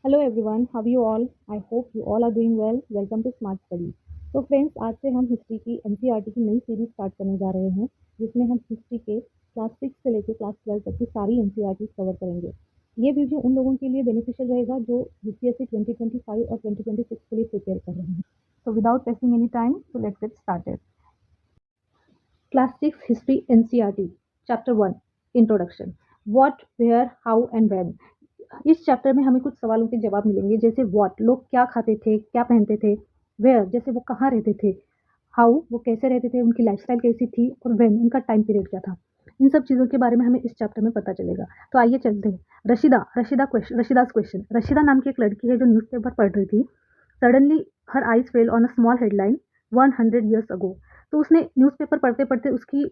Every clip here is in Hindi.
Hello everyone, how you all? I hope you all are doing well. Welcome to smart study. तो फ्रेंड्स, आज से हम हिस्ट्री की एनसीईआरटी की नई सीरीज स्टार्ट करने जा रहे हैं, जिसमें हम हिस्ट्री के क्लास 6 से लेकर क्लास 12 तक की सारी एनसीईआरटी कवर करेंगे। ये वीडियो उन लोगों के लिए बेनिफिशियल रहेगा जो यूपीएससी 2025 और 2026 के लिए प्रिपेयर कर रहे हैं। तो without wasting any time, so let's get started. Class 6 history NCERT chapter 1 introduction. What, where, how and when. इस चैप्टर में हमें कुछ सवालों के जवाब मिलेंगे, जैसे व्हाट, लोग क्या खाते थे, क्या पहनते थे। वेयर, जैसे वो कहाँ रहते थे। हाउ, वो कैसे रहते थे, उनकी लाइफस्टाइल कैसी थी। और व्हेन, उनका टाइम पीरियड क्या था। इन सब चीज़ों के बारे में हमें इस चैप्टर में पता चलेगा। तो आइए चलते हैं। रशीदास क्वेश्चन। रशीदा नाम की एक लड़की है जो न्यूज़पेपर पढ़ रही थी। Suddenly her eyes fell on a small headline 100 years ago। तो उसने न्यूज़पेपर पढ़ते पढ़ते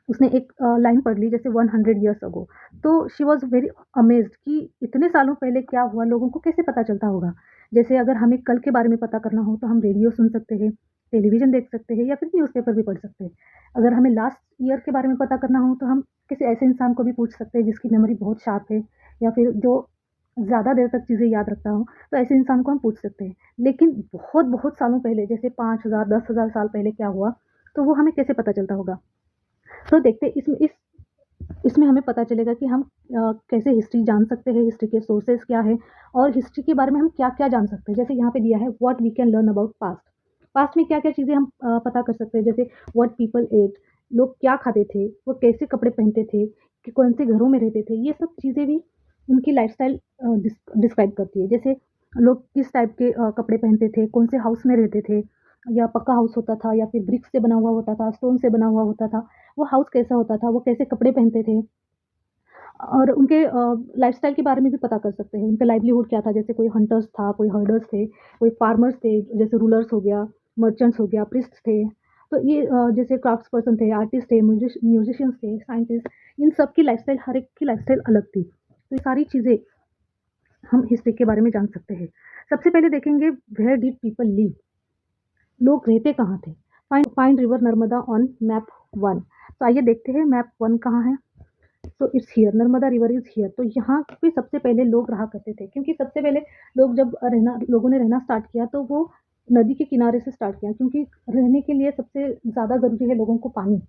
उसने एक लाइन पढ़ ली, जैसे 100 years अगो। तो शी वॉज वेरी अमेज्ड कि इतने सालों पहले क्या हुआ, लोगों को कैसे पता चलता होगा। जैसे अगर हमें कल के बारे में पता करना हो तो हम रेडियो सुन सकते हैं, टेलीविज़न देख सकते हैं, या फिर न्यूज़पेपर भी पढ़ सकते हैं। अगर हमें लास्ट ईयर के बारे में पता करना हो तो हम किसी ऐसे इंसान को भी पूछ सकते हैं जिसकी मेमोरी बहुत शार्प है, या फिर जो ज़्यादा देर तक चीज़ें याद रखता हो, तो ऐसे इंसान को हम पूछ सकते हैं। लेकिन बहुत बहुत सालों पहले, जैसे 5,000 10,000 साल पहले क्या हुआ, तो वो हमें कैसे पता चलता होगा। तो देखते हैं इसमें हमें पता चलेगा कि हम कैसे हिस्ट्री जान सकते हैं, हिस्ट्री के सोर्सेज क्या है, और हिस्ट्री के बारे में हम क्या क्या जान सकते हैं। जैसे यहाँ पे दिया है what we can learn about past. Past में क्या क्या चीज़ें हम पता कर सकते हैं, जैसे व्हाट पीपल एट, लोग क्या खाते थे, वो कैसे कपड़े पहनते थे, कि कौन से घरों में रहते थे। ये सब चीज़ें भी उनकी लाइफस्टाइल डिस्क्राइब करती है। जैसे लोग किस टाइप के कपड़े पहनते थे, कौन से हाउस में रहते थे, या पक्का हाउस होता था, या फिर ब्रिक्स से बना हुआ होता था, स्टोन से बना हुआ होता था। वो हाउस कैसा होता था, वो कैसे कपड़े पहनते थे, और उनके लाइफ़स्टाइल के बारे में भी पता कर सकते हैं। उनका लाइवलीहुड क्या था, जैसे कोई हंटर्स था, कोई हर्डर्स थे, कोई फार्मर्स थे, जैसे रूलर्स हो गया, मर्चेंट्स हो गया, प्रीस्ट्स थे। तो ये जैसे क्राफ्ट्स पर्सन थे, आर्टिस्ट थे, म्यूजिशियंस थे, साइंटिस्ट। इन सब की लाइफ़स्टाइल, हर एक की लाइफ़स्टाइल अलग थी। तो ये सारी चीज़ें हम हिस्ट्री के बारे में जान सकते हैं। सबसे पहले देखेंगे, वेयर डिड पीपल लिव, लोग रहते कहाँ थे। Find river Narmada on map 1। तो आइए देखते हैं मैप 1 कहाँ है। So it's here, Narmada river is here. तो यहाँ पे सबसे पहले लोग रहा करते थे, क्योंकि सबसे पहले लोगों ने रहना स्टार्ट किया, तो वो नदी के किनारे से स्टार्ट किया, क्योंकि रहने के लिए सबसे ज़्यादा ज़रूरी है लोगों को पानी।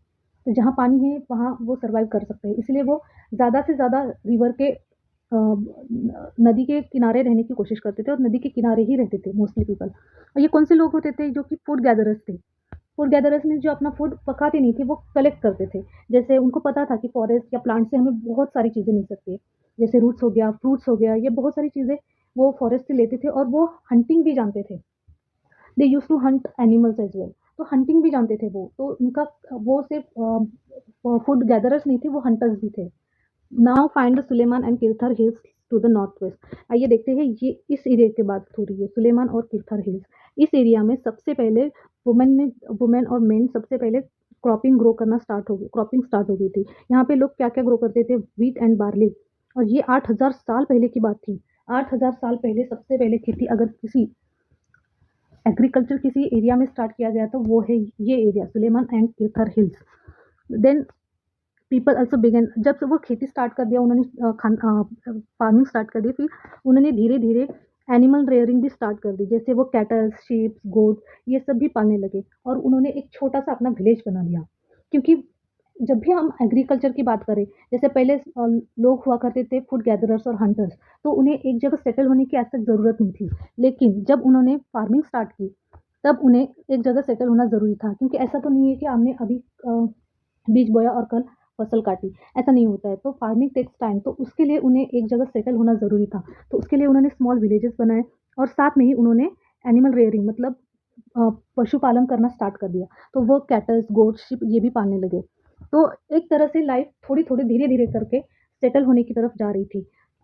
तो जहाँ पानी है वहाँ वो सर्वाइव कर सकते हैं, इसलिए वो ज़्यादा से ज़्यादा रिवर के नदी के किनारे रहने की कोशिश करते थे, और नदी के किनारे ही रहते थे मोस्टली पीपल। और ये कौन से लोग होते थे, जो कि फूड गैदरर्स थे। फूड गैदरर्स मीन्स जो अपना फूड पकाते नहीं थे, वो कलेक्ट करते थे। जैसे उनको पता था कि फॉरेस्ट या प्लांट से हमें बहुत सारी चीज़ें मिल सकती है, जैसे रूट्स हो गया, फ्रूट्स हो गया, ये बहुत सारी चीज़ें वो फॉरेस्ट से लेते थे, और वो हंटिंग भी जानते थे। They use to hunt animals as well. तो हंटिंग भी जानते थे वो, तो उनका वो सिर्फ फूड गैदरर्स नहीं थे, वो हंटर्स भी थे। Now find the Sulaiman and Kirthar hills to the north west. आइए देखते हैं, ये इस एरिया की बात हो रही है, सुलेमान और किरथर हिल्स। इस एरिया में सबसे पहले वुमेन और मेन सबसे पहले क्रॉपिंग स्टार्ट हो गई थी। यहाँ पे लोग क्या क्या ग्रो करते थे, व्हीट एंड बार्ली। और ये 8,000 साल पहले की बात थी। 8,000 साल पहले सबसे पहले खेती, अगर किसी एग्रीकल्चर किसी एरिया में स्टार्ट किया गया, तो वो है ये area, Sulaiman and Kirthar hills. Then people also began, जब से वो खेती स्टार्ट कर दिया उन्होंने, फार्मिंग स्टार्ट कर दी, फिर उन्होंने धीरे धीरे एनिमल रेयरिंग भी स्टार्ट कर दी। जैसे वो कैटल, शीप, गोट, ये सब भी पालने लगे, और उन्होंने एक छोटा सा अपना विलेज बना लिया। क्योंकि जब भी हम एग्रीकल्चर की बात करें, जैसे पहले लोग हुआ करते थे फूड गैदरर्स और हंटर्स, तो उन्हें एक जगह सेटल होने की ऐसा ज़रूरत नहीं थी। लेकिन जब उन्होंने फार्मिंग स्टार्ट की, तब उन्हें एक जगह सेटल होना ज़रूरी था, क्योंकि ऐसा तो नहीं है कि हमने अभी बीज बोया और कल फसल काटी, ऐसा नहीं होता है। तो फार्मिंग टेक्स टाइम, तो उसके लिए उन्हें एक जगह सेटल होना ज़रूरी था। तो उसके लिए उन्होंने स्मॉल विलेजेस बनाए, और साथ में ही उन्होंने एनिमल रेयरिंग, मतलब पशुपालन करना स्टार्ट कर दिया। तो वो कैटल्स, गोट, शिप, ये भी पालने लगे। तो एक तरह से लाइफ थोड़ी थोड़ी धीरे धीरे करके सेटल होने की तरफ जा रही थी।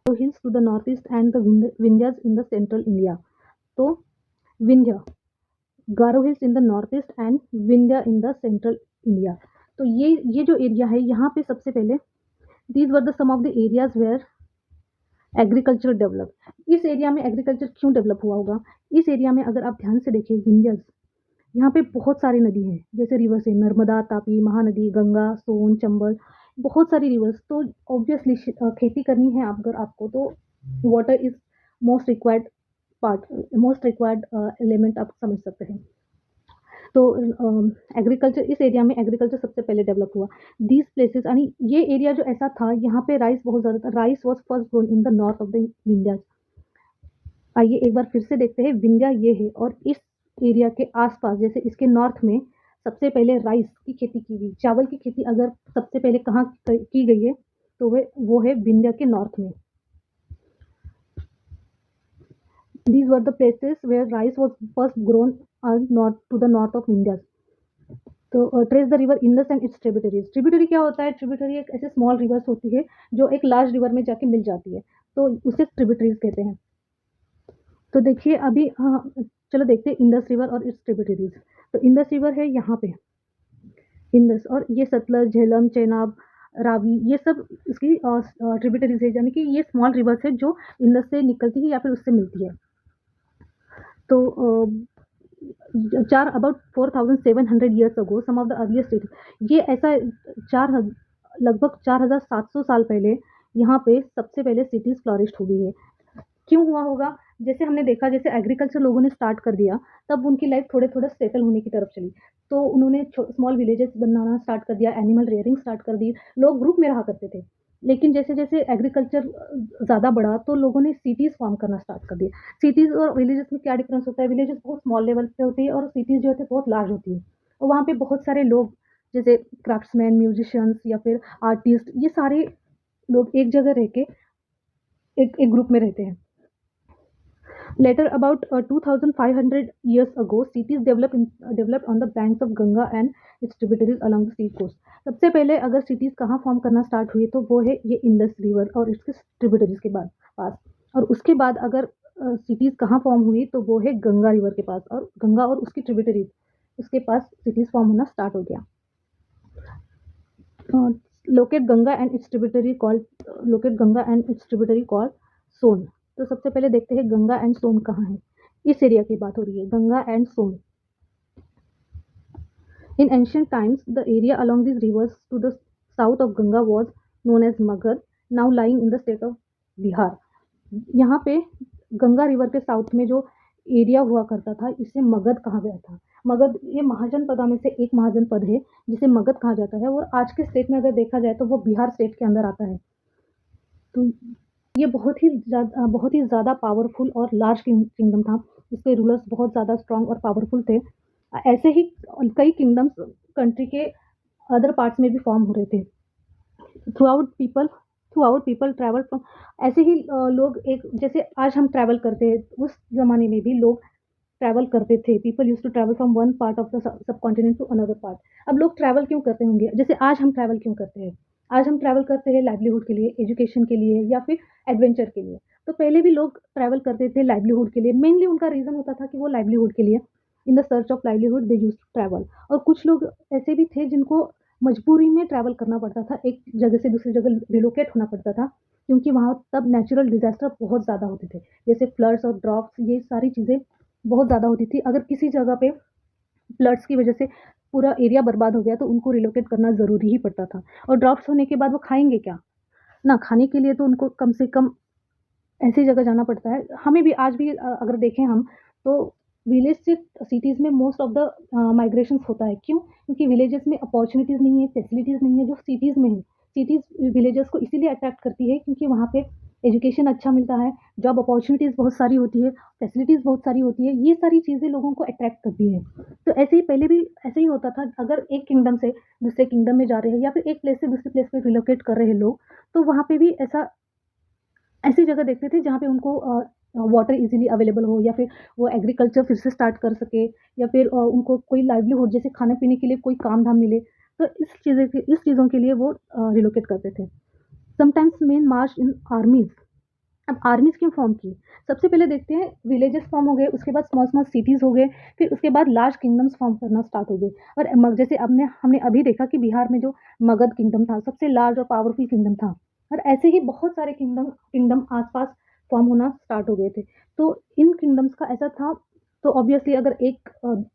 तो hills to the north east and the Vindhyas in the central India. तो Vindhya, Garo hills in the north east and Vindhya in the central India. तो ये जो एरिया है, यहाँ पे सबसे पहले these were the some of the areas where agriculture develop. इस एरिया में एग्रीकल्चर क्यों डेवलप हुआ होगा, इस एरिया में अगर आप ध्यान से देखें, विंध्यस, यहाँ पे बहुत सारी नदी हैं, जैसे रिवर्स है, नर्मदा, तापी, महानदी, गंगा, सोन, चंबल, बहुत सारी रिवर्स। तो ऑब्वियसली खेती करनी है अगर आपको, तो water is most required element आप समझ सकते हैं। तो एग्रीकल्चर, इस एरिया में एग्रीकल्चर सबसे पहले डेवलप हुआ। दीज प्लेसेस, यानी ये एरिया जो ऐसा था, यहाँ पे राइस बहुत ज़्यादा था। Rice was first grown in the north of the Vindhyas. आइए एक बार फिर से देखते हैं, विंध्या ये है और इस एरिया के आसपास, जैसे इसके नॉर्थ में सबसे पहले राइस की खेती की गई। चावल की खेती अगर सबसे पहले कहाँ की गई है तो वो है विंध्या के नॉर्थ में। These were the places where rice was first grown north to the north of India. तो trace the river Indus and it's tributaries. Tributary क्या होता है? ट्रिब्यूटरी एक ऐसे स्मॉल रिवर्स होती है जो एक लार्ज रिवर में जाके मिल जाती है, तो उसे ट्रिब्यूटरीज कहते हैं। तो देखिए अभी, हाँ, चलो देखते हैं इंडस रिवर और इट्स ट्रिब्यूटरीज। तो इंडस रिवर है यहाँ पे, इंडस, और ये सतलज, झेलम, चेनाब, रावी, ये सब इसकी ट्रिब्यूटरीज है, यानी कि ये स्मॉल रिवर्स है जो इंडस से निकलती है या फिर उससे मिलती है। तो about 4700 years ago some of the earliest cities, ये ऐसा लगभग 4700 साल पहले यहाँ पे सबसे पहले सिटीज फ्लरिश्ड हो गई है। क्यों हुआ होगा? जैसे हमने देखा, जैसे एग्रीकल्चर लोगों ने स्टार्ट कर दिया, तब उनकी लाइफ थोड़े थोड़े सेटल होने की तरफ चली, तो उन्होंने स्मॉल विलेजेस बनाना स्टार्ट कर दिया, एनिमल रेयरिंग स्टार्ट कर दी, लोग ग्रुप में रहा करते थे। लेकिन जैसे जैसे एग्रीकल्चर ज़्यादा बढ़ा तो लोगों ने सिटीज़ फॉर्म करना स्टार्ट कर दिया। सिटीज़ और विलेजेस में क्या डिफरेंस होता है? विलेजेस बहुत स्मॉल लेवल पे होती है और सिटीज़ जो होती है बहुत लार्ज होती है, और वहाँ पे बहुत सारे लोग, जैसे क्राफ्ट्समैन, म्यूजिशियंस या फिर आर्टिस्ट, ये सारे लोग एक जगह रह के एक ग्रुप में रहते हैं। Later, about 2,500 years ago, cities developed on the banks of Ganga and its tributaries along the sea coast. सबसे पहले अगर सिटीज़ कहाँ फॉर्म करना स्टार्ट हुई तो वो है ये इंडस रिवर और इसके ट्रिब्यूटरीज के पास। और उसके बाद अगर सिटीज़ कहाँ फॉर्म हुई तो वो है गंगा रिवर के पास, और गंगा और उसकी ट्रिब्यूटरीज, उसके पास सिटीज़ फॉर्म होना स्टार्ट हो गया। Locate Ganga and its tributary called Son. तो सबसे पहले देखते हैं गंगा एंड सोन कहाँ है। इस एरिया की बात हो रही है, Ganga and Son. In ancient times the area along this rivers to the south of Ganga was known as Magadh, now lying in the state of Bihar. यहाँ पे गंगा रिवर के साउथ में जो एरिया हुआ करता था, इसे मगध कहा गया था। मगध ये महाजनपदा में से एक महाजनपद है जिसे मगध कहा जाता है, और आज के स्टेट में अगर देखा जाए तो वो बिहार स्टेट के अंदर आता है। तो ये बहुत ही ज़्यादा पावरफुल और लार्ज किंगडम था। इसके रूलर्स बहुत ज़्यादा स्ट्रॉन्ग और पावरफुल थे। ऐसे ही कई किंगडम्स कंट्री के अदर पार्ट्स में भी फॉर्म हो रहे थे। Through out people travel from, ऐसे ही लोग, एक जैसे आज हम ट्रैवल करते हैं, उस ज़माने में भी लोग ट्रैवल करते थे। People use to travel from one part of the subcontinent to another part. अब लोग ट्रैवल क्यों करते होंगे? जैसे आज हम ट्रैवल क्यों करते हैं? आज हम ट्रैवल करते हैं लाइवलीहुड के लिए, एजुकेशन के लिए, या फिर एडवेंचर के लिए। तो पहले भी लोग ट्रैवल करते थे लाइवलीहुड के लिए। मेनली उनका रीज़न होता था कि वो लाइवलीहुड के लिए, in the search of livelihood they use to travel. और कुछ लोग ऐसे भी थे जिनको मजबूरी में ट्रैवल करना पड़ता था, एक जगह से दूसरी जगह रिलोकेट होना पड़ता था, क्योंकि वहाँ तब नेचुरल डिजास्टर बहुत ज़्यादा होते थे, जैसे फ्लड्स और ड्रॉप्स, ये सारी चीज़ें बहुत ज़्यादा होती थी। अगर किसी जगह पे फ्लड्स की वजह से पूरा एरिया बर्बाद हो गया तो उनको रिलोकेट करना ज़रूरी ही पड़ता था। और ड्रॉप्स होने के बाद वो खाएंगे क्या ना? खाने के लिए तो उनको कम से कम ऐसी जगह जाना पड़ता है। हमें भी आज भी अगर देखें हम, तो विलेज से सिटीज़ में मोस्ट ऑफ द माइग्रेशंस होता है। क्यों? क्योंकि विलेजेस में अपॉर्चुनिटीज़ नहीं है, फैसिलिटीज़ नहीं है जो सिटीज़ में है। सिटीज़ विलेजेस को इसीलिए अट्रैक्ट करती है क्योंकि वहाँ पे एजुकेशन अच्छा मिलता है, जॉब अपॉर्चुनिटीज़ बहुत सारी होती है, फैसिलिटीज़ बहुत सारी होती है। ये सारी चीज़ें लोगों को अट्रैक्ट करती हैं। तो ऐसे ही पहले भी ऐसे ही होता था, अगर एक किंगडम से दूसरे किंगडम में जा रहे हैं या फिर एक प्लेस से दूसरे प्लेस पे रिलोकेट कर रहे हैं लोग, तो वहाँ पे भी ऐसी जगह देखते थे जहाँ पे उनको वाटर इजीली अवेलेबल हो, या फिर वो एग्रीकल्चर फिर से स्टार्ट कर सके, या फिर उनको कोई लाइवलीहुड जैसे खाने पीने के लिए कोई काम धाम मिले। तो इस चीज़ों के लिए वो रिलोकेट करते थे। समटाइम्स मेन मार्च इन आर्मीज। अब आर्मीज क्यों फॉर्म की? सबसे पहले देखते हैं, विलेजेस फॉर्म हो गए, उसके बाद स्मॉल स्मॉल सिटीज़ हो गए, फिर उसके बाद लार्ज किंगडम्स फॉर्म करना स्टार्ट हो गए। और जैसे हमने अभी देखा कि बिहार में जो मगध किंगडम था सबसे लार्ज और पावरफुल किंगडम था, और ऐसे ही बहुत सारे किंगडम आसपास फॉर्म होना स्टार्ट हो गए थे। तो इन किंगडम्स का ऐसा था, तो ऑब्वियसली अगर एक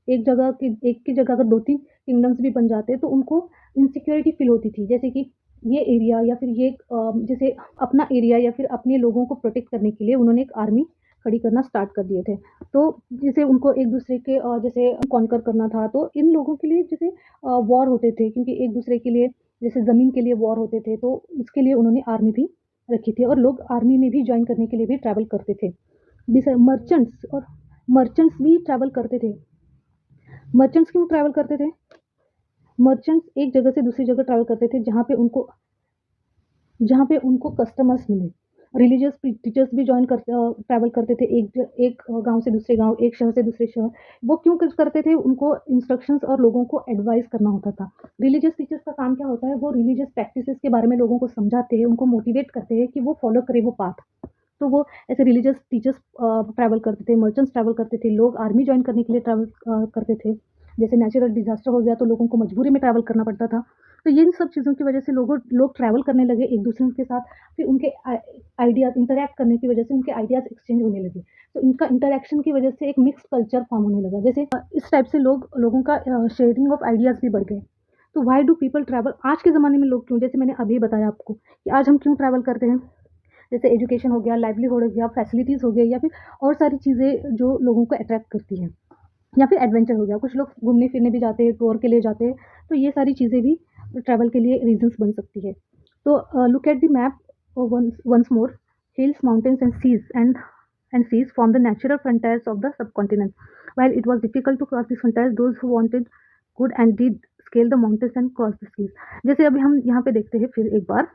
की जगह अगर दो तीन किंगडम्स भी बन जाते तो उनको इनसिक्योरिटी फील होती थी, जैसे कि ये एरिया या फिर ये जैसे अपना एरिया या फिर अपने लोगों को प्रोटेक्ट करने के लिए उन्होंने एक आर्मी खड़ी करना स्टार्ट कर दिए थे। तो जैसे उनको एक दूसरे के जैसे कॉन्कर करना था, तो इन लोगों के लिए जैसे वॉर होते थे, क्योंकि एक दूसरे के लिए जैसे ज़मीन के लिए वॉर होते थे, तो उसके लिए उन्होंने आर्मी भी रखी थी और लोग आर्मी में भी जॉइन करने के लिए भी ट्रैवल करते थे। मर्चेंट्स भी ट्रैवल करते थे। मर्चेंट्स क्यों ट्रैवल करते थे? मर्चेंट्स एक जगह से दूसरी जगह ट्रैवल करते थे जहाँ पे उनको कस्टमर्स मिले। रिलीजियस टीचर्स भी ट्रैवल करते थे एक गांव से दूसरे गांव, एक शहर से दूसरे शहर। वो क्यों करते थे? उनको इंस्ट्रक्शंस और लोगों को एडवाइस करना होता था। रिलीजियस टीचर्स का काम क्या होता है? वो रिलीजियस प्रैक्टिसेस के बारे में लोगों को समझाते हैं, उनको मोटिवेट करते हैं कि वो फॉलो करें वो पाथ। तो वो ऐसे रिलीजियस टीचर्स ट्रैवल करते थे, मर्चेंट्स ट्रैवल करते थे, लोग आर्मी जॉइन करने के लिए ट्रैवल करते थे। जैसे नेचुरल डिजास्टर हो गया तो लोगों को मजबूरी में ट्रैवल करना पड़ता था। तो ये इन सब चीज़ों की वजह से लोग ट्रैवल करने लगे एक दूसरे के साथ। फिर उनके आइडियाज़ इंटरैक्ट करने की वजह से उनके आइडियाज़ एक्सचेंज होने लगे। तो इनका इंटरैक्शन की वजह से एक मिक्स्ड कल्चर फॉर्म होने लगा। जैसे इस टाइप से लोगों का शेयरिंग ऑफ आइडियाज़ भी बढ़ गए। तो व्हाई डू पीपल ट्रैवल? आज के ज़माने में लोग क्यों, जैसे मैंने अभी बताया आपको कि आज हम क्यों ट्रैवल करते हैं। जैसे एजुकेशन हो गया, लाइवलीहुड हो गया, फैसिलिटीज़ हो गई, या फिर और सारी चीज़ें जो लोगों को अट्रैक्ट करती हैं, या फिर एडवेंचर हो गया। कुछ लोग घूमने फिरने भी जाते हैं, टूर के लिए जाते हैं। तो ये सारी चीज़ें भी ट्रैवल के लिए रीजंस बन सकती है। तो look at the map once more. Hills, mountains and seas form the natural frontiers of the subcontinent. While it was difficult to cross this frontiers, those who wanted could and did scale the mountains and cross the seas. जैसे अभी हम यहाँ पे देखते हैं फिर एक बार,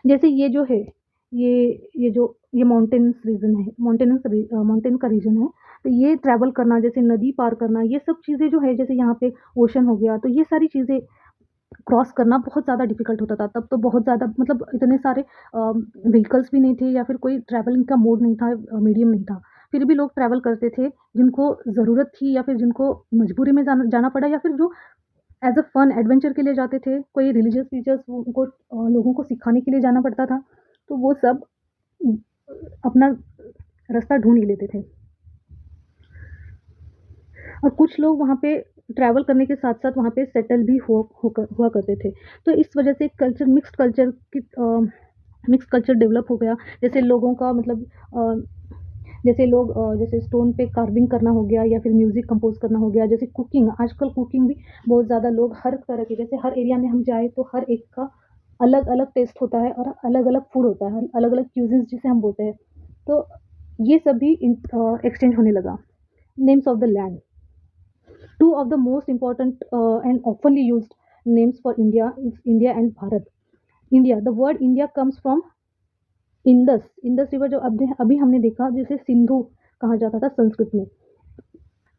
जैसे ये जो है, ये माउंटेन्स रीजन है, माउंटेन का रीजन है। तो ये ट्रैवल करना, जैसे नदी पार करना, ये सब चीज़ें जो है, जैसे यहाँ पे ओशन हो गया, तो ये सारी चीज़ें क्रॉस करना बहुत ज़्यादा डिफिकल्ट होता था। तब तो बहुत ज़्यादा, मतलब इतने सारे व्हीकल्स भी नहीं थे, या फिर कोई ट्रैवलिंग का मोड नहीं था, मीडियम नहीं था। फिर भी लोग ट्रैवल करते थे, जिनको ज़रूरत थी, या फिर जिनको मजबूरी में जाना पड़ा, या फिर जो एज अ फन एडवेंचर के लिए जाते थे। कोई रिलीजियस टीचर्स उनको लोगों को सिखाने के लिए जाना पड़ता था। तो वो सब अपना रास्ता ढूंढ ही लेते थे। और कुछ लोग वहाँ पे ट्रैवल करने के साथ साथ वहाँ पे सेटल भी हुआ करते थे। तो इस वजह से मिक्स कल्चर डेवलप हो गया। जैसे लोगों का मतलब जैसे स्टोन पे कार्विंग करना हो गया, या फिर म्यूज़िक कंपोज करना हो गया। जैसे कुकिंग, आजकल कुकिंग भी बहुत ज़्यादा लोग हर तरह की, जैसे हर एरिया में हम जाए तो हर एक का अलग अलग टेस्ट होता है और अलग अलग फूड होता है, अलग अलग क्यूजिन्स जिसे हम बोलते हैं। तो ये सब भी एक्सचेंज होने लगा। Names of the land. Two of the most important and oftenly used names for India is India and Bharat. India, the word India comes from Indus river, जो अभी हमने देखा, जिसे सिंधु कहा जाता था संस्कृत में।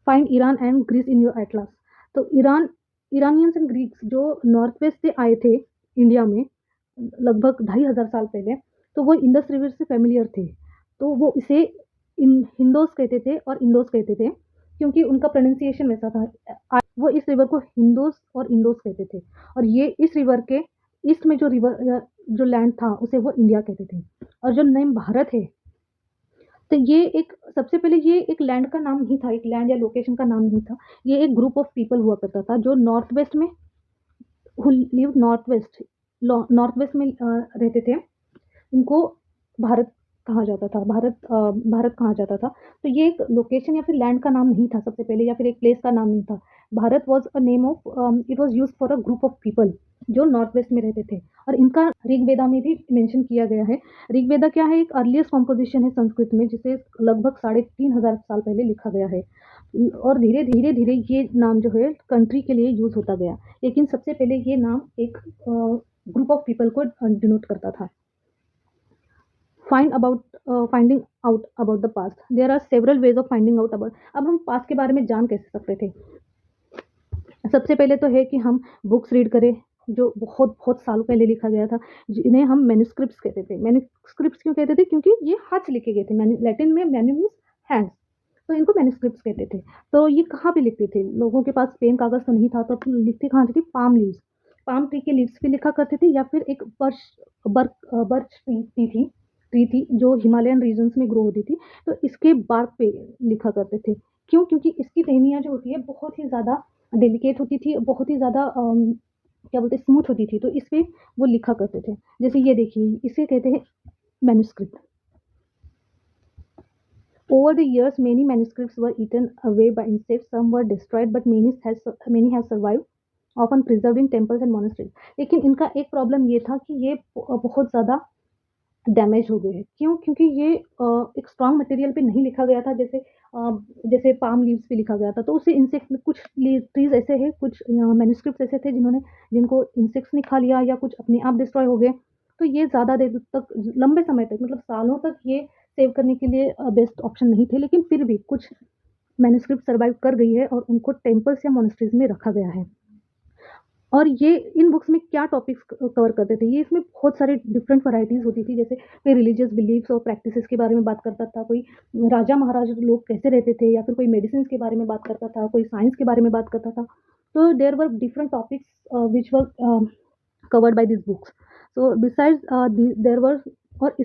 Find Iran and Greece in your atlas. तो ईरानियंस एंड ग्रीक्स जो नॉर्थ वेस्ट से आए थे इंडिया में लगभग 2500 साल पहले, तो वो इंडस रिवर से फेमिलियर थे। तो वो इसे हिंदोस कहते थे और इंडोस कहते थे, क्योंकि उनका प्रोनाउंसिएशन वैसा था। वो इस रिवर को हिंदोस और इंडोस कहते थे। और ये इस रिवर के ईस्ट में जो लैंड था उसे वो इंडिया कहते थे। और जो नेम भारत है, तो सबसे पहले ये एक लैंड का नाम नहीं था, एक लैंड या लोकेशन का नाम नहीं था। ये एक ग्रुप ऑफ पीपल हुआ करता था जो नॉर्थ वेस्ट में नॉर्थ वेस्ट में रहते थे। इनको भारत कहा जाता था, भारत कहा जाता था। तो ये एक लोकेशन या फिर लैंड का नाम नहीं था सबसे पहले, या फिर एक प्लेस का नाम नहीं था। Bharat was a name of, it was use for a group of people जो नॉर्थ वेस्ट में रहते थे। और इनका ऋग्वेदा में भी मेंशन किया गया है। ऋग्वेदा क्या है? एक अर्लीस्ट कॉम्पोजिशन है संस्कृत में, जिसे लगभग 3500 साल पहले लिखा गया है। और धीरे धीरे धीरे ये नाम जो है कंट्री के लिए यूज होता गया, लेकिन सबसे पहले ये नाम एक ग्रुप ऑफ पीपल को डिनोट करता था। Finding out about the past. There are several ways of finding out about. अब हम पास्ट के बारे में जान कैसे सकते थे? सबसे पहले तो है कि हम बुक्स रीड करें, जो बहुत बहुत सालों पहले लिखा गया था, जिन्हें हम मैन्युस्क्रिप्ट्स कहते थे। मैन्युस्क्रिप्ट्स क्यों कहते थे? क्योंकि ये हाथ से लिखे गए थे। लैटिन में मैन्यू मीन्स हैंड्स, तो इनको मैन्युस्क्रिप्ट्स कहते थे। तो ये कहाँ पे लिखते थे? लोगों के पास पेन कागज़ तो नहीं था, तो लिखते कहाँ थे? पाम ट्री के लीव्स पे लिखा करते थे, या फिर एक बर्च ट्री थी जो हिमालयन रीजन्स में ग्रो होती थी, तो इसके बार्क पे लिखा करते थे। क्यों? क्योंकि इसकी टहनियाँ जो होती है बहुत ही ज़्यादा डेलिकेट होती थी, बहुत ही ज़्यादा क्या बोलते हैं, स्मूथ होती थी, तो इस पे वो लिखा करते थे। जैसे ये देखिए, इसे कहते हैं manuscript. Over the years, many manuscripts were eaten away by insects, some were destroyed, but many have survived, often preserved in temples and monasteries. लेकिन इनका एक प्रॉब्लम ये था कि ये बहुत ज़्यादा डैमेज हो गए हैं। क्यों? क्योंकि ये एक स्ट्रॉन्ग मटेरियल पे नहीं लिखा गया था, जैसे पाम लीव्स पे लिखा गया था। तो उससे इंसेक्ट में कुछ ट्रीज़ ऐसे हैं, कुछ मैन्युस्क्रिप्ट्स ऐसे थे जिनको इंसेक्ट्स ने खा लिया या कुछ अपने आप डिस्ट्रॉय हो गए। तो ये ज़्यादा देर तक, लंबे समय तक, मतलब सालों तक ये सेव करने के लिए बेस्ट ऑप्शन नहीं थे, लेकिन फिर भी कुछ मैन्युस्क्रिप्ट सर्वाइव कर गई है और उनको टेम्पल्स या मोनेस्ट्रीज में रखा गया है। और ये इन बुक्स में क्या टॉपिक्स कवर करते थे, ये इसमें बहुत सारे डिफरेंट वैराइटीज़ होती थी। जैसे कोई रिलीजियस बिलीफ्स और प्रैक्टिसेस के बारे में बात करता था, कोई राजा महाराजा लोग कैसे रहते थे, या फिर कोई मेडिसिन के बारे में बात करता था, कोई साइंस के बारे में बात करता था। तो there were different topics which were covered by this books. So besides there were, और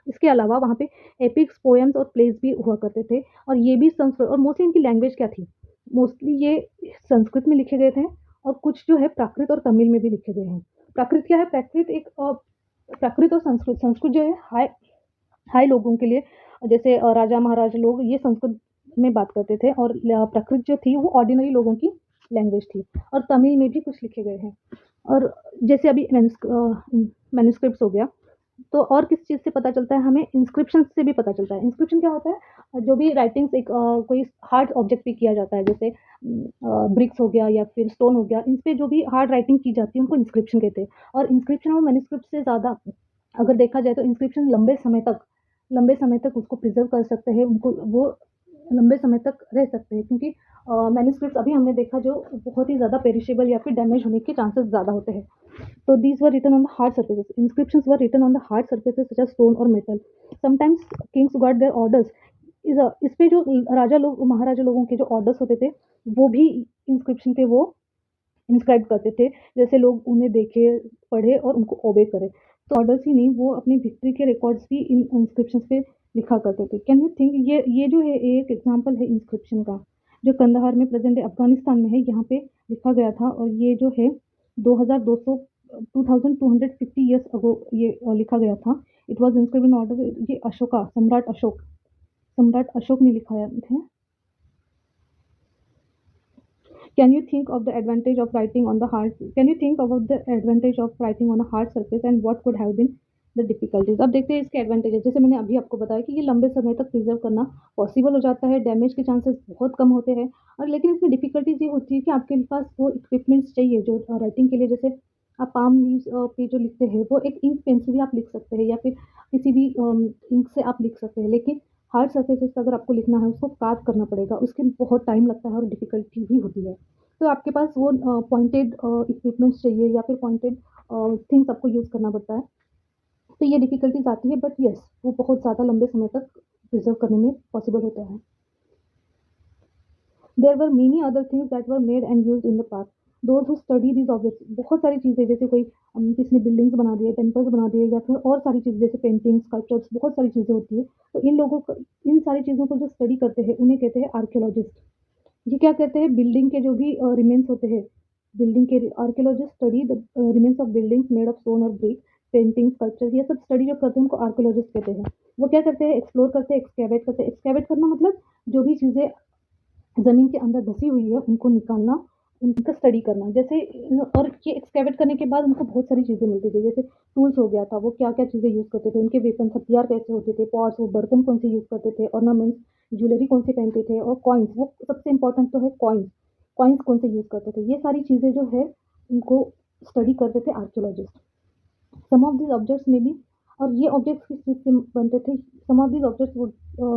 इसके अलावा वहाँ पे एपिक्स, पोएम्स और प्लेज भी हुआ करते थे। और ये भी संस्कृत, और मोस्टली इनकी लैंग्वेज क्या थी, मोस्टली ये संस्कृत में लिखे गए थे, और कुछ जो है प्राकृत और तमिल में भी लिखे गए हैं। प्राकृत क्या है? प्राकृत और संस्कृत, संस्कृत जो है हाई हाई लोगों के लिए, जैसे राजा महाराजा लोग ये संस्कृत में बात करते थे, और प्राकृत जो थी वो ऑर्डिनरी लोगों की लैंग्वेज थी। और तमिल में भी कुछ लिखे गए हैं। और जैसे अभी मैन्युस्क्रिप्ट्स हो गया, तो और किस चीज़ से पता चलता है हमें? इंस्क्रिप्शन से भी पता चलता है। इंस्क्रिप्शन क्या होता है? जो भी राइटिंग्स एक कोई हार्ड ऑब्जेक्ट पे किया जाता है, जैसे ब्रिक्स हो गया या फिर स्टोन हो गया, इन पे जो भी हार्ड राइटिंग की जाती है उनको इंस्क्रिप्शन कहते हैं। और इंस्क्रिप्शन और मैन्युस्क्रिप्ट से ज़्यादा अगर देखा जाए तो इंस्क्रिप्शन लंबे समय तक उसको प्रिजर्व कर सकते हैं, उनको वो लंबे समय तक रह सकते हैं, क्योंकि मैन्युस्क्रिप्ट्स अभी हमने देखा जो बहुत ही ज़्यादा पेरिशेबल या फिर डैमेज होने के चांसेस ज़्यादा होते हैं। So these were written on the hard surfaces. Inscriptions were written on the hard surfaces such as stone or metal. Sometimes kings got their orders. इस पे जो राजा लोग, महाराजा लोगों के जो ऑर्डर्स होते थे, वो भी इंस्क्रिप्शन पे वो इंस्क्राइब करते थे, जैसे लोग उन्हें देखे, पढ़े और उनको ओबे करें। तो ऑर्डर्स ही नहीं, वो अपनी विक्ट्री के रिकॉर्ड्स भी इन इंस्क्रिप्शन पे लिखा करते थे। कैन यू थिंक, ये जो है एक एग्जाम्पल है इंस्क्रिप्शन का, जो कंदहार में प्रेजेंट अफगानिस्तान में है, यहाँ पे लिखा गया था। और ये जो है 2200 2250 ईयर्स अगो ये लिखा गया था। It was inscribed in order, ये सम्राट अशोक ने लिखाया है। Can you think of the advantage of writing on the hard? Can you think about the advantage of writing on a hard surface and what could have been the difficulties? अब देखते हैं इसके एडवांटेजेस। जैसे मैंने अभी आपको बताया कि ये लंबे समय तक प्रिजर्व करना पॉसिबल हो जाता है, डैमेज के चांसेस बहुत कम होते हैं। और लेकिन इसमें डिफिकल्टीज ये होती है कि आपके पास वो इक्विपमेंट्स चाहिए जो राइटिंग के लिए, जैसे आप पाम लीव्स पे जो लिखते हैं वो एक इंक पेन से भी आप लिख सकते हैं, या फिर किसी भी इंक से आप लिख सकते हैं। लेकिन हार्ड सर्फेसेस पे अगर आपको लिखना है, उसको कार्व करना पड़ेगा, उसके बहुत टाइम लगता है और डिफिकल्टी भी होती है। तो आपके पास वो पॉइंटेड इक्विपमेंट्स चाहिए, या फिर पॉइंटेड थिंग्स आपको यूज़ करना पड़ता है। तो ये डिफिकल्टीज आती है, बट येस वो बहुत ज़्यादा लंबे समय तक प्रिजर्व करने में पॉसिबल होता है। There were many other things that were made and used in the past. Those who study these objects, बहुत सारी चीज़ें, जैसे कोई किसी ने बिल्डिंग्स बना दिए, टेम्पल्स बना दिए, या फिर और सारी चीज़ें जैसे पेंटिंग्स, स्कल्पचर्स, बहुत सारी चीज़ें होती है। तो इन सारी चीज़ों को जो स्टडी करते हैं उन्हें कहते हैं आर्कियोलॉजिस्ट। ये क्या कहते हैं? बिल्डिंग के जो भी रिमेन्स होते हैं, बिल्डिंग के archaeologist study the remains of buildings made of stone और ब्रिक, पेंटिंग, स्कल्पचर, ये सब स्टडी जो करते हैं उनको आर्कियोलॉजिस्ट कहते हैं। वो क्या करते हैं? एक्सप्लोर करते हैं, एक्सकैवेट करते हैं। एक्सकैवेट करना मतलब जो भी चीज़ें ज़मीन के अंदर धसी हुई है उनको निकालना, उनका स्टडी करना। जैसे और ये एक्सकैवेट करने के बाद उनको बहुत सारी चीज़ें मिलती थी, जैसे टूल्स हो गया था, वो क्या-क्या चीज़ें यूज़ करते थे, उनके वेपन हथियार कैसे होते थे, पॉट्स, वो बर्तन कौन से यूज़ करते थे, ऑर्नामेंट्स, ज्वेलरी कौन सी पहनते थे, और कॉइन्स, वो सबसे इम्पोर्टेंट तो है कॉइन्स, कॉइन्स कौन से यूज़ करते थे। ये सारी चीज़ें जो है उनको स्टडी करते थे archaeologist. Some of these objects में भी, और ये ऑब्जेक्ट्स किस चीज़ से बनते थे? Some of these objects would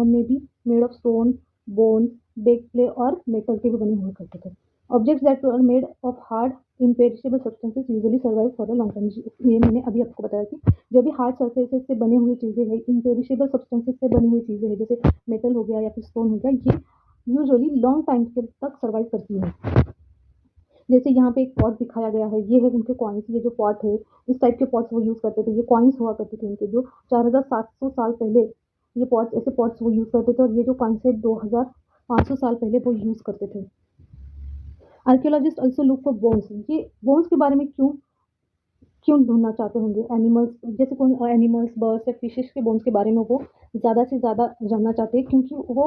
may be made of stone, bones, bake clay और मेटल के भी बने हुआ करते थे। Objects that are made of hard imperishable substances usually survive for a long time. ये मैंने अभी आपको बताया कि जो भी हार्ड सर्फेसेस से बनी हुई चीज़ें हैं, इम्पेरिशेबल सब्सटेंसेस से बनी हुई चीज़ें हैं, जैसे मेटल हो गया या फिर स्टोन हो गया, ये यूजुअली लॉन्ग टाइम के तक सर्वाइव करती हैं। जैसे यहाँ पे एक पॉट दिखाया गया है, ये है उनके कॉइन्स। ये जो पॉट है, इस टाइप के पॉट्स वो यूज़ करते थे। ये कॉइन्स हुआ करते थे उनके, जो 4700 साल पहले ये पॉट्स, ऐसे पॉट्स वो यूज़ करते थे। और ये जो कॉइन्स है 2500 साल पहले वो यूज़ करते थे। Archaeologist also look for bones. ये बोन्स के बारे में क्यों क्यों ढूंढना चाहते होंगे एनिमल्स, जैसे कौन एनिमल्स, बर्ड्स या फिशेस के बोन्स के बारे में वो ज़्यादा से ज़्यादा जानना चाहते हैं, क्योंकि वो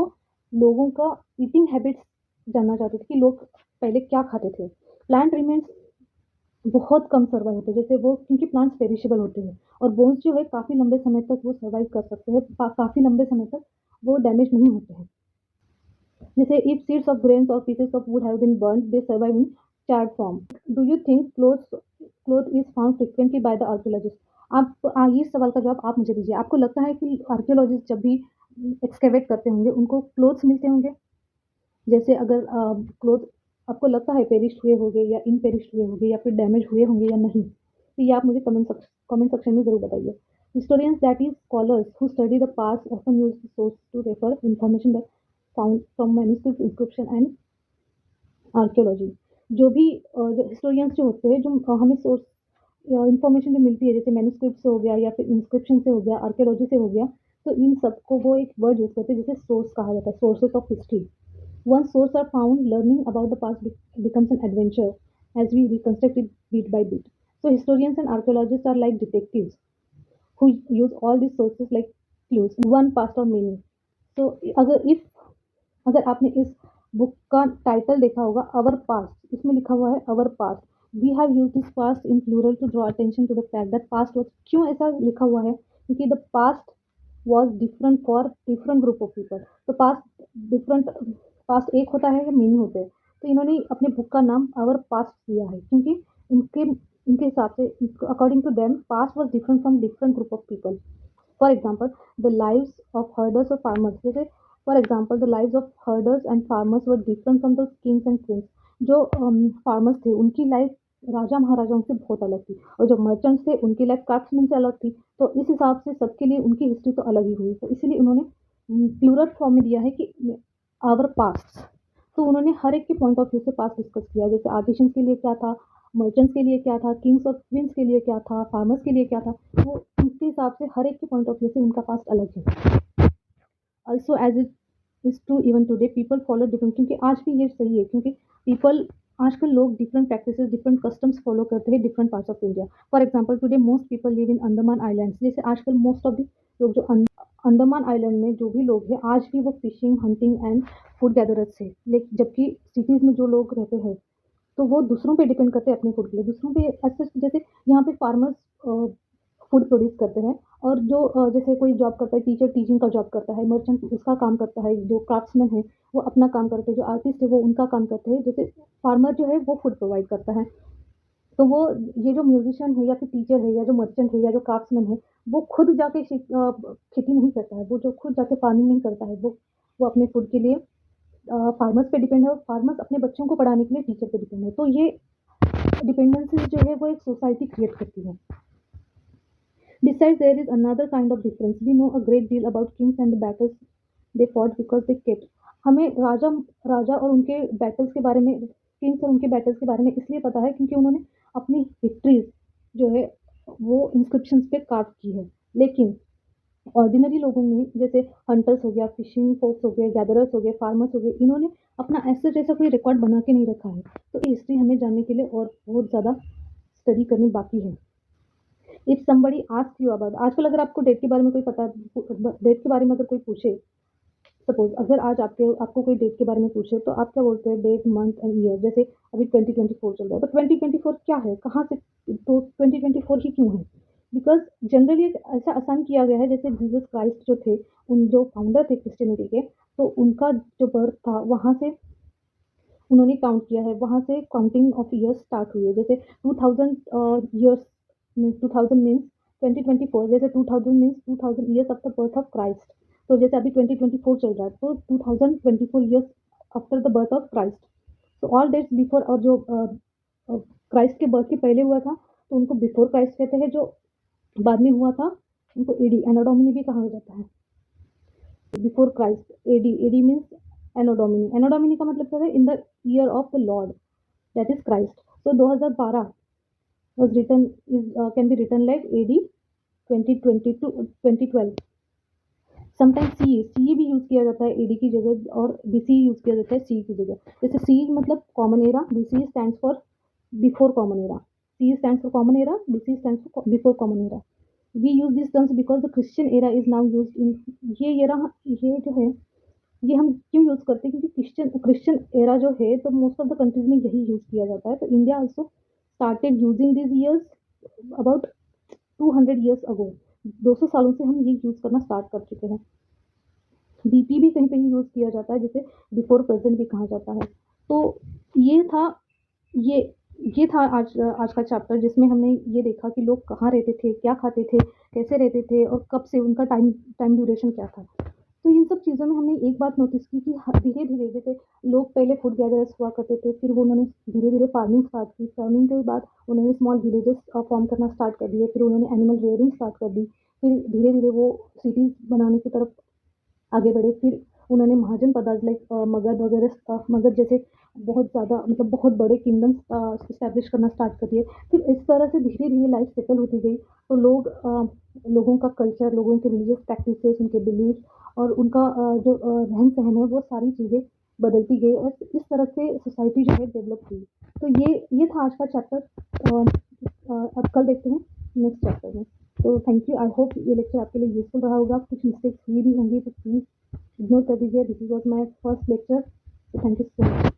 लोगों का ईटिंग हैबिट्स जानना चाहते थे कि लोग पहले क्या खाते थे। प्लांट रिमेन्स बहुत कम सर्वाइव होते हैं, जैसे वो क्योंकि प्लांट्स पेरिशेबल होते हैं और बोन्स जो है काफ़ी लंबे समय तक वो सर्वाइव कर सकते हैं, काफ़ी लंबे समय तक वो डैमेज नहीं होते हैं। जैसे इफ सीड्स ऑफ ग्रेन्स और pieces of wood have been burned they survive in charred form. Do you think cloth is found frequently by the archaeologist? आप ये सवाल का जवाब आप मुझे दीजिए। आपको लगता है कि आर्कियोलॉजिस्ट जब भी एक्सकेवेट करते होंगे उनको क्लोथ्स मिलते होंगे? जैसे अगर क्लोथ आपको लगता है पेरिश हुए होंगे या इनपेरिश हुए होंगे या फिर डैमेज हुए होंगे या नहीं, तो ये आप मुझे कमेंट सेक्शन में ज़रूर बताइए। Historians that is scholars who study the past often use the source to refer information that found from manuscript, inscription and archaeology. जो भी जो हिस्टोरियंस जो होते हैं, जो हमें सोर्स इंफॉर्मेशन जो मिलती है, जैसे मैन्युस्क्रिप्ट से हो गया या फिर इंस्क्रिप्शन से हो गया, आर्कियोलॉजी से हो गया, तो इन सबको वो एक वर्ड यूज़ करते हैं जिसे सोर्स कहा जाता है, sources of history. Once sources are found, learning about the past becomes an adventure as we reconstruct it beat by beat. So historians and archaeologists are like detectives who use all these sources like clues, one past or many. So अगर आपने इस बुक का टाइटल देखा होगा, अवर पास्ट, इसमें लिखा हुआ है our past. We have use this past in plural to draw attention to the fact that past was, क्यों ऐसा लिखा हुआ है? क्योंकि the past was different for different group of people. तो पास्ट एक होता है या मेनी होते हैं, तो इन्होंने अपने बुक का नाम आवर पास्ट दिया है क्योंकि इनके इनके हिसाब से, according to them, past was different from different group of people. For example the lives of herders और फार्मर्स, जैसे for example the lives of herders and farmers were different from the kings and queens. जो फार्मर्स थे उनकी लाइफ राजा महाराजाओं से बहुत अलग थी, और जो मर्चेंट्स थे उनकी लाइफ क्राफ्ट्समैन से अलग थी। तो इस हिसाब से सबके लिए उनकी हिस्ट्री तो अलग ही हुई, तो इसीलिए उन्होंने प्लूरल फॉर्म में दिया है कि आवर पास्ट। तो उन्होंने हर एक के पॉइंट ऑफ व्यू से पास्ट डिस्कस किया, जैसे आर्टिशंस के लिए क्या था, मर्चेंट्स के लिए क्या था, किंग्स और क्वींस के लिए क्या था, फार्मर्स के लिए क्या था। वो उनके हिसाब से हर एक के पॉइंट ऑफ व्यू से उनका पास्ट अलग है। Also as it is true even today, people follow different, क्योंकि आज भी ये सही है, क्योंकि पीपल आजकल लोग different practices, different customs follow करते हैं different parts of India. For example today most people live in Andaman islands. जैसे आजकल मोस्ट ऑफ द लोग जो अंडमान आइलैंड में जो भी लोग हैं, आज भी वो fishing, hunting and food gatherers है। लेकिन जबकि सिटीज़ में जो लोग रहते हैं तो वो दूसरों पे डिपेंड करते हैं अपने फूड के लिए, दूसरों पे ऐसे, जैसे यहाँ पे फार्मर्स फूड प्रोड्यूस करते हैं, और जो जैसे कोई जॉब करता है, टीचर टीचिंग का जॉब करता है, मर्चेंट उसका काम करता है, जो क्राफ्ट्समैन है वो अपना काम करते हैं, जो आर्टिस्ट है वो उनका काम करते हैं। जैसे फार्मर जो है वो फूड प्रोवाइड करता है, तो वो ये जो म्यूजिशियन है या फिर टीचर है या जो मर्चेंट है या जो क्राफ्ट्समैन है, वो खुद जाके खेती नहीं करता है, वो जो खुद जाके फार्मिंग नहीं करता है, वो अपने फूड के लिए फार्मर्स पे डिपेंड है, और फार्मर्स अपने बच्चों को पढ़ाने के लिए टीचर पे डिपेंड है। तो ये डिपेंडेंसी जो है वो एक सोसाइटी क्रिएट करती है। Besides, there is another kind of difference. We know a great deal about kings and the battles they fought because they kept. हमें राजा और उनके बैटल्स के बारे में, किंग्स और उनके बैटल्स के बारे में इसलिए पता है क्योंकि उन्होंने अपनी विक्ट्रीज जो है वो इंस्क्रिप्शंस पे कार्व की है। लेकिन ऑर्डिनरी लोगों ने, जैसे हंटर्स हो गया, फिशिंग फोक्स हो गए, गैदरर्स हो गए, फार्मर्स हो गए, इन्होंने अपना ऐसे जैसा कोई रिकॉर्ड बना के नहीं रखा है। तो ये हिस्ट्री हमें जानने के लिए और बहुत ज़्यादा स्टडी करनी बाकी है। If somebody ask you about, आजकल अगर आपको डेट के बारे में कोई पता, डेट के बारे में अगर कोई पूछे, सपोज अगर आज आपको कोई डेट के बारे में पूछे, तो आप क्या बोलते हैं? Date, month and year. जैसे अभी 2024 चल रहा है, तो 2024 क्या है, कहाँ से, तो 2024 ही क्यों है? बिकॉज जनरली ऐसा आसान किया गया है, जैसे जीसस क्राइस्ट जो थे, उन जो फाउंडर थे क्रिश्चियनिटी के, तो उनका जो बर्थ था वहाँ से उन्होंने काउंट किया है, वहाँ से काउंटिंग ऑफ ईयर्स स्टार्ट हुई है। जैसे 2000 ईयर्स मीन्स 2000 मीन्स 2024, जैसे 2000 means 2000 years after birth of Christ. तो जैसे अभी 2024 चल रहा है, तो 2024 years after the birth of Christ. तो ऑल डेट्स बिफोर, और जो क्राइस्ट के बर्थ के पहले हुआ था तो उनको बिफोर क्राइस्ट कहते हैं, जो बाद में हुआ था उनको एडी, एनो डोमिनी भी कहा जाता है। बिफोर क्राइस्ट, एडी मीन्स एनो डोमिनी। एनो डोमिनी का मतलब क्या है? In the year of the Lord, that is Christ. तो 2012 was written can be written like AD 2020 to 2012। Sometimes CE भी यूज़ किया जाता है AD की जगह, और BCE यूज़ किया जाता है CE की जगह। जैसे CE मतलब common era, BCE stands for before common era, C stands for common era, BC stands for before common era. We use these terms because the Christian era is now used in ये era, ये जो है ये हम क्यों यूज़ करते हैं, क्योंकि क्रिश्चियन एरा जो है तो मोस्ट ऑफ द कंट्रीज में यही यूज़ किया जाता है। तो India also started using this years about 200 years ago. 200 सालों से हम ये यूज़ करना स्टार्ट कर चुके हैं। बीपी भी कहीं कहीं यूज़ किया जाता है, जिसे बिफोर प्रेजेंट भी कहा जाता है। तो ये था ये ये था आज का चैप्टर, जिसमें हमने ये देखा कि लोग कहाँ रहते थे, क्या खाते थे, कैसे रहते थे और कब से उनका टाइम ड्यूरेशन क्या था। तो इन सब चीज़ों में हमने एक बात नोटिस की कि धीरे धीरे जैसे लोग पहले फूड गैदरर्स हुआ करते थे, फिर वो उन्होंने धीरे धीरे फार्मिंग स्टार्ट की। फार्मिंग के बाद उन्होंने स्मॉल विलेजेस फॉर्म करना स्टार्ट कर दिए, फिर उन्होंने एनिमल रेयरिंग स्टार्ट कर दी, फिर धीरे धीरे वो सिटीज़ बनाने की तरफ आगे बढ़े। फिर उन्होंने महाजन पदार्थ लाइक मगध वगैरह, मगध जैसे बहुत ज़्यादा मतलब बहुत बड़े किंगडम्स इस्टेब्लिश करना स्टार्ट कर दिए। फिर इस तरह से धीरे धीरे लाइफ सेटल होती गई। तो लोगों का कल्चर, लोगों के रिलीजियस प्रैक्टिसेस, उनके बिलीफ और उनका जो रहन सहन है, वो सारी चीज़ें बदलती गई और इस तरह से सोसाइटी जो है डेवलप हुई। तो ये था आज का चैप्टर। अब कल देखते हैं नेक्स्ट चैप्टर में। तो थैंक यू। आई होप ये लेक्चर आपके लिए यूजफुल रहा होगा। कुछ मिस्टेक्स हुई भी होंगी तो प्लीज़ इग्नोर कर दीजिए। This was my first lecture. तो थैंक यू सो मच।